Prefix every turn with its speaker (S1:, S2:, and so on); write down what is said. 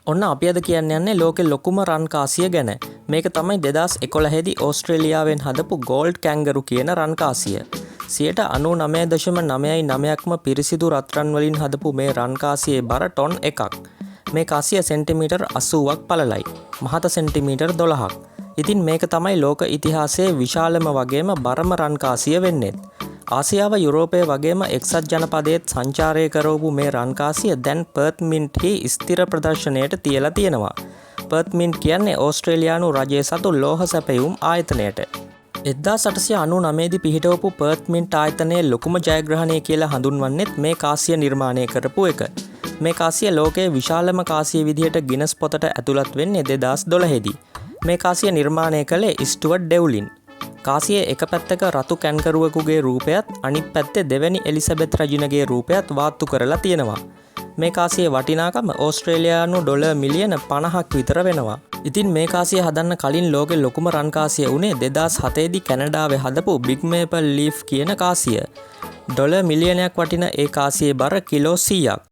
S1: ඔන්න අපි අද කියන්න යන්නේ ලෝකෙ ලොකුම රන් කාසිය ගැන. මේක තමයි 2011 දී ඕස්ට්‍රේලියාවෙන් හදපු ගෝල්ඩ් කැංගරු කියන රන් කාසිය. 99.999%ක්ම පිරිසිදු රත්රන් වලින් හදපු මේ රන් කාසියේ බර ටොන් 1ක්. මේ කාසිය සෙන්ටිමීටර් 80ක් පළලයි. මහත සෙන්ටිමීටර් 12ක්. ඉතින් මේක තමයි ලෝක ඉතිහාසයේ විශාලම වගේම බරම රන් කාසිය වෙන්නේ. ආසියාව යුරෝපය වගේම එක්සත් ජනපදයේත් සංචාරය කරවපු මේ රන් කාසිය දැන් පර්ත් මින්ට්හි ස්ථිර ප්‍රදර්ශනයට තියලා තියෙනවා. පර්ත් මින්ට් කියන්නේ ඕස්ට්‍රේලියානු රජයේ සතු ලෝහ සැපයුම් ආයතනයට. 1899 දී පිහිටවපු පර්ත් මින්ට් ආයතනයේ ලොකුම ජයග්‍රහණය කියලා හඳුන්වන්නේත් මේ කාසිය නිර්මාණය කරපු එක. මේ කාසිය ලෝකයේ විශාලම කාසිය විදිහට ගිනස් පොතට ඇතුළත් වෙන්නේ 2012 දී. මේ කාසිය නිර්මාණය කළේ ස්ටුවර්ට් ඩෙව්ලින්. කාසියේ එක පැත්තක රතු කැන්කරුවෙකුගේ රූපයත් අනිත් පැත්තේ දෙවැනි එලිසබෙත් රජුණගේ රූපයත් වාත්තු කරලා තියෙනවා. මේ කාසියේ වටිනාකම ඕස්ට්‍රේලියානු ඩොලර් මිලියන 50ක් විතර වෙනවා. ඉතින් මේ කාසිය හදන්න කලින් ලෝකෙ ලොකුම රන් කාසිය උනේ 2007 දී කැනඩාවේ හදපු බිග් මේපල් ලීෆ් කියන කාසිය. ඩොලර් මිලියනයක් වටින ඒ කාසියේ බර කිලෝ 100ක්.